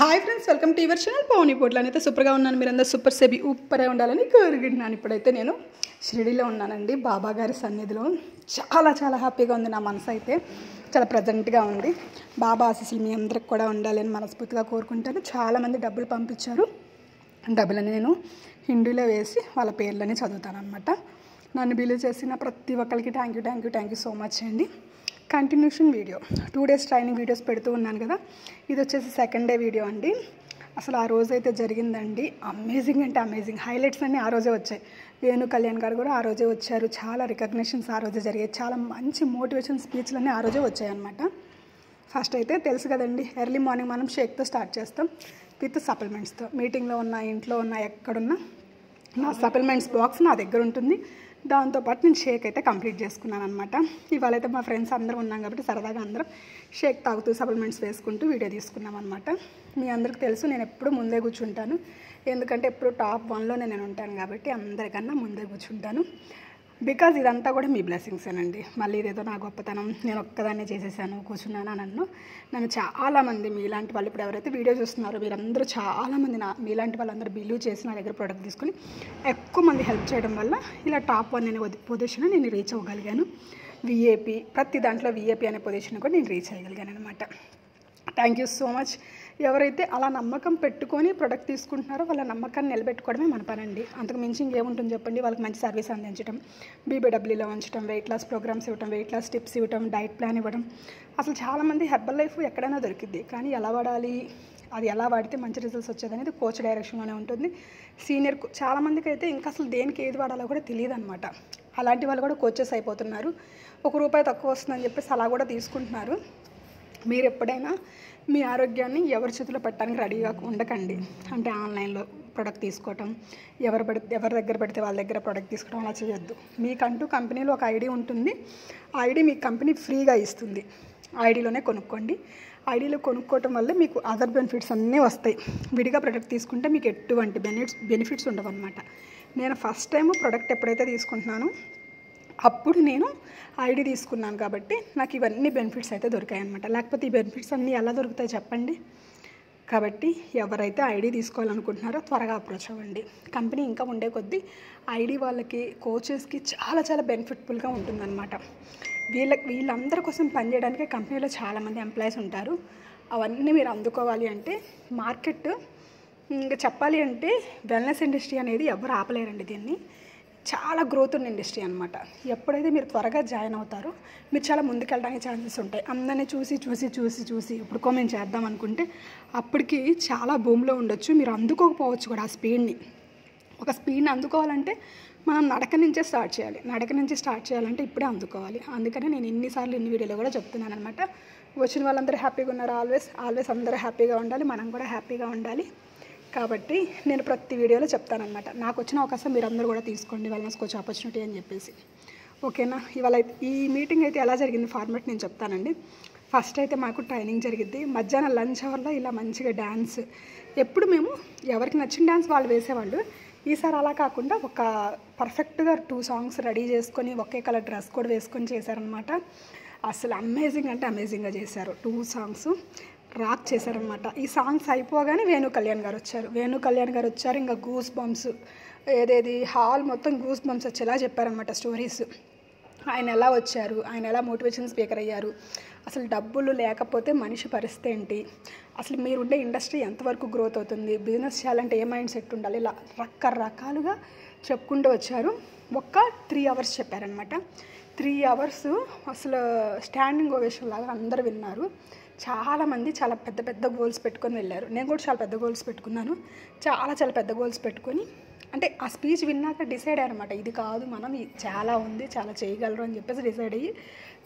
Hi friends, welcome to your channel Pavani పోట్లని. అయితే సూపర్గా ఉన్నాను. మీరందరూ సూపర్ సేబీ ఉప్పరే ఉండాలని కోరుకుంటున్నాను. ఇప్పుడైతే నేను షిరిడీలో ఉన్నానండి, బాబా గారి సన్నిధిలో. చాలా చాలా హ్యాపీగా ఉంది. నా మనసు అయితే చాలా ప్రజెంట్గా ఉంది. బాబా ఆశీస్సులు మీ అందరికి కూడా ఉండాలని మనస్ఫూర్తిగా కోరుకుంటాను. చాలామంది డబ్బులు పంపించారు. డబ్బులని నేను హిందీలో వేసి వాళ్ళ పేర్లని చదువుతాను అనమాట. నన్ను బిలీవ్ చేసిన ప్రతి ఒక్కరికి థ్యాంక్ యూ సో మచ్ అండి. Continuation video 2 days training videos పెడుతూ ఉన్నాను కదా. ఇది వచ్చేసి సెకండ్ డే వీడియో అండి. అసలు ఆ రోజైతే జరిగిందండి అమేజింగ్ అంటే అమేజింగ్. హైలైట్స్ అన్నీ ఆ రోజే వచ్చాయి. వేణు కళ్యాణ్ గారు కూడా ఆ రోజే వచ్చారు. చాలా రికగ్నిషన్స్ ఆ రోజే జరిగాయి. చాలా మంచి మోటివేషన్ స్పీచ్లన్నీ ఆ రోజే వచ్చాయి అనమాట. ఫస్ట్ అయితే తెలుసు కదండి, ఎర్లీ మార్నింగ్ మనం షేక్తో స్టార్ట్ చేస్తాం విత్ సప్లిమెంట్స్తో. మీటింగ్లో ఉన్నా, ఇంట్లో ఉన్నా, ఎక్కడున్నా నా సప్లిమెంట్స్ బాక్స్ నా దగ్గర ఉంటుంది. దాంతోపాటు నేను షేక్ అయితే కంప్లీట్ చేసుకున్నాను అనమాట. ఇవాళ అయితే మా ఫ్రెండ్స్ అందరం ఉన్నాం కాబట్టి సరదాగా అందరం షేక్ తాగుతూ సప్లిమెంట్స్ వేసుకుంటూ వీడియో తీసుకున్నాం అనమాట. మీ అందరికీ తెలుసు, నేను ఎప్పుడు ముందే కూర్చుంటాను. ఎందుకంటే ఎప్పుడు టాప్ 1లోనే నేను ఉంటాను కాబట్టి అందరికన్నా ముందే కూర్చుంటాను. బికాజ్ ఇదంతా కూడా మీ బ్లెస్సింగ్సేనండి. మళ్ళీ ఇదేదో నా గొప్పతనం, నేను ఒక్కదాన్నే చేసేసాను కూర్చున్నాను నన్ను చాలామంది మీలాంటి వాళ్ళు ఇప్పుడు ఎవరైతే వీడియో చూస్తున్నారో మీరందరూ చాలామంది మీలాంటి వాళ్ళందరూ బిలీవ్ చేసి నా దగ్గర ప్రోడక్ట్ తీసుకుని ఎక్కువ మంది హెల్ప్ చేయడం వల్ల ఇలా టాప్ 1 అనే పొజిషన్ నేను రీచ్ అవ్వగలిగాను. విఏపీ ప్రతి దాంట్లో విఏపీ అనే పొజిషన్ కూడా నేను రీచ్ అయ్యగలిగాను అనమాట. Thank you so much. ఎవరైతే అలా నమ్మకం పెట్టుకొని ప్రొడక్ట్ తీసుకుంటున్నారో వాళ్ళ నమ్మకాన్ని నిలబెట్టుకోవడమే మన పనండి. అంతకు మించి ఇంకేముంటుంది చెప్పండి. వాళ్ళకి మంచి సర్వీస్ అందించడం, బీబీడబ్ల్యూలో ఉంచడం, వెయిట్ లాస్ ప్రోగ్రామ్స్ ఇవ్వడం, వెయిట్ లాస్ టిప్స్ ఇవ్వడం, డైట్ ప్లాన్ ఇవ్వడం. అసలు చాలామంది హెర్బల్ లైఫ్ ఎక్కడైనా దొరికిద్ది, కానీ ఎలా వాడాలి, అది ఎలా వాడితే మంచి రిజల్ట్స్ వచ్చేది అనేది కోచ్ డైరెక్షన్లోనే ఉంటుంది. సీనియర్ చాలామందికి అయితే ఇంకా అసలు దేనికి ఏది వాడాలో కూడా తెలియదు అనమాట. అలాంటి వాళ్ళు కూడా కోచెస్ అయిపోతున్నారు. ₹1 తక్కువ వస్తుందని చెప్పేసి అలా కూడా తీసుకుంటున్నారు. మీరు ఎప్పుడైనా మీ ఆరోగ్యాన్ని ఎవరి చేతిలో పెట్టడానికి రెడీగా ఉండకండి. అంటే ఆన్లైన్లో ప్రోడక్ట్ తీసుకోవటం, ఎవరి దగ్గర పెడితే వాళ్ళ దగ్గర ప్రోడక్ట్ తీసుకోవడం అలా చేయొద్దు. మీకంటూ కంపెనీలో ఒక ఐడి ఉంటుంది. ఆ ఐడి మీకు కంపెనీ ఫ్రీగా ఇస్తుంది. ఐడిలోనే కొనుక్కోండి. ఐడిలో కొనుక్కోవటం వల్ల మీకు అదర్ బెనిఫిట్స్ అన్నీ వస్తాయి. విడిగా ప్రోడక్ట్ తీసుకుంటే మీకు ఎటువంటి బెనిఫిట్స్ ఉండవు అనమాట. నేను ఫస్ట్ టైం ప్రోడక్ట్ ఎప్పుడైతే తీసుకుంటున్నానో అప్పుడు నేను ఐడి తీసుకున్నాను కాబట్టి నాకు ఇవన్నీ బెనిఫిట్స్ అయితే దొరికాయి అనమాట. లేకపోతే ఈ బెనిఫిట్స్ అన్నీ ఎలా దొరుకుతాయి చెప్పండి. కాబట్టి ఎవరైతే ఐడి తీసుకోవాలనుకుంటున్నారో త్వరగా అప్రోచ్ అవ్వండి. కంపెనీ ఇంకా ఉండే కొద్దీ ఐడి వాళ్ళకి, కోచెస్కి చాలా చాలా బెనిఫిట్ఫుల్గా ఉంటుందన్నమాట. వీళ్ళందరి కోసం పనిచేయడానికి కంపెనీలో చాలామంది ఎంప్లాయీస్ ఉంటారు. అవన్నీ మీరు అందుకోవాలి అంటే మార్కెట్ ఇంకా చెప్పాలి అంటే వెల్నెస్ ఇండస్ట్రీ అనేది ఎవరు ఆపలేరండి. దీన్ని చాలా గ్రోత్ ఉన్న ఇండస్ట్రీ అనమాట. ఎప్పుడైతే మీరు త్వరగా జాయిన్ అవుతారో మీరు చాలా ముందుకెళ్ళడానికి ఛాన్సెస్ ఉంటాయి. అందరినీ చూసి ఇప్పుడు మేము చేద్దాం అనుకుంటే అప్పటికి చాలా భూమిలో ఉండొచ్చు. మీరు అందుకోకపోవచ్చు కూడా ఆ స్పీడ్ని. ఒక స్పీడ్ని అందుకోవాలంటే మనం నడక నుంచే స్టార్ట్ చేయాలి. నడక నుంచి స్టార్ట్ చేయాలంటే ఇప్పుడే అందుకోవాలి. అందుకనే నేను ఇన్ని వీడియోలో కూడా చెప్తున్నాను అనమాట. వచ్చిన వాళ్ళందరూ హ్యాపీగా ఉన్నారు. ఆల్వేస్ అందరూ హ్యాపీగా ఉండాలి, మనం కూడా హ్యాపీగా ఉండాలి. కాబట్టి నేను ప్రతి వీడియోలో చెప్తానమాట. నాకు వచ్చిన అవకాశం మీరందరూ కూడా తీసుకోండి, వెల్నెస్ కోచ్ ఆపర్చునిటీ అని చెప్పేసి. ఓకేనా? ఇవాళ ఈ మీటింగ్ అయితే ఎలా జరిగింది ఫార్మాట్ నేను చెప్తానండి. ఫస్ట్ అయితే మాకు ట్రైనింగ్ జరిగింది. మధ్యాహ్నం లంచ్ అవర్లో ఇలా మంచిగా డ్యాన్స్, ఎప్పుడు మేము ఎవరికి నచ్చిన డ్యాన్స్ వాళ్ళు వేసేవాళ్ళు. ఈసారి అలా కాకుండా ఒక పర్ఫెక్ట్గా 2 songs రెడీ చేసుకొని ఒకే కలర్ డ్రెస్ కూడా వేసుకొని చేశారనమాట. అసలు అమేజింగ్ అంటే అమేజింగ్గా చేశారు. 2 songs రాక్ చేశారనమాట. ఈ సాంగ్స్ అయిపోగానే వేణు కళ్యాణ్ గారు వచ్చారు. ఇంకా గూస్ బంప్స్ హాల్ మొత్తం గూస్ బంప్స్ వచ్చేలా చెప్పారనమాట స్టోరీస్. ఆయన ఎలా వచ్చారు, ఆయన ఎలా మోటివేషన్ స్పీకర్ అయ్యారు, అసలు డబ్బులు లేకపోతే మనిషి పరిస్థితి ఏంటి, అసలు మీరుండే ఇండస్ట్రీ ఎంతవరకు గ్రోత్ అవుతుంది, బిజినెస్ చేయాలంటే ఏ మైండ్ సెట్ ఉండాలి, ఇలా రకరకాలుగా చెప్పుకుంటూ వచ్చారు. 3 hours చెప్పారనమాట. 3 hours అసలు స్టాండింగ్ ఓవేషన్ లాగా అందరూ విన్నారు. చాలామంది చాలా పెద్ద గోల్స్ పెట్టుకొని వెళ్ళారు. నేను కూడా చాలా పెద్ద గోల్స్ పెట్టుకున్నాను. చాలా పెద్ద గోల్స్ పెట్టుకొని అంటే ఆ స్పీచ్ విన్నాక డిసైడ్ అయ్యారనమాట. ఇది కాదు, మనం చాలా ఉంది, చాలా చేయగలరు అని చెప్పేసి డిసైడ్ అయ్యి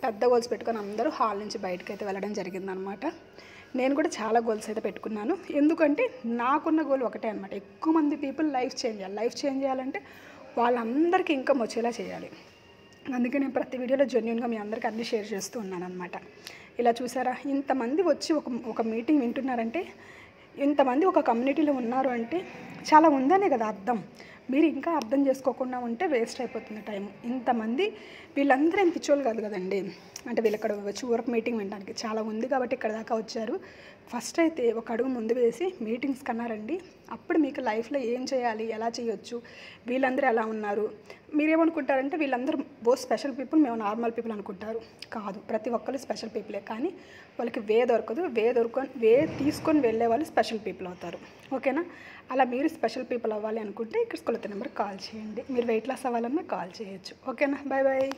పెద్ద గోల్స్ పెట్టుకొని అందరూ హాల్ నుంచి బయటకు అయితే వెళ్ళడం జరిగిందనమాట. నేను కూడా చాలా గోల్స్ అయితే పెట్టుకున్నాను. ఎందుకంటే నాకున్న గోల్ ఒకటే అనమాట. ఎక్కువ మంది పీపుల్ లైఫ్ చేంజ్ చేయాలంటే వాళ్ళందరికీ ఇన్కమ్ వచ్చేలా చేయాలి. అందుకే నేను ప్రతి వీడియోలో జెన్యూన్గా మీ అందరికీ అన్నీ షేర్ చేస్తూ ఉన్నాను అనమాట. ఇలా చూసారా, ఇంతమంది వచ్చి ఒక మీటింగ్ వింటున్నారంటే, ఇంతమంది ఒక కమ్యూనిటీలో ఉన్నారు అంటే చాలా ఉందనే కదా అర్థం. మీరు ఇంకా అర్థం చేసుకోకుండా ఉంటే వేస్ట్ అయిపోతుంది టైం. ఇంతమంది వీళ్ళందరూ ఏం పిచ్చోళ్ళు కాదు కదండి. అంటే వీళ్ళు ఇక్కడ వచ్చి వర్క్ మీటింగ్ వినడానికి చాలా ఉంది కాబట్టి ఇక్కడ దాకా వచ్చారు. ఫస్ట్ అయితే ఒక అడుగు ముందు వేసి మీటింగ్స్ కన్నా రండి. అప్పుడు మీకు లైఫ్లో ఏం చేయాలి, ఎలా చేయొచ్చు, వీళ్ళందరూ ఎలా ఉన్నారు, మీరేమనుకుంటారంటే వీళ్ళందరూ స్పెషల్ పీపుల్, మేము నార్మల్ పీపుల్ అనుకుంటారు. కాదు, ప్రతి ఒక్కరు స్పెషల్ పీపులే. కానీ వాళ్ళకి దొరకదు. వే తీసుకొని వెళ్ళే వాళ్ళు స్పెషల్ పీపుల్ అవుతారు. ఓకేనా? అలా మీరు స్పెషల్ పీపుల్ అవ్వాలి అనుకుంటే ఇక్కడ స్కూల్ నెంబర్కి కాల్ చేయండి. మీరు వెయిట్ లాస్ అవ్వాలన్నా కాల్ చేయొచ్చు. ఓకేనా? Bye bye.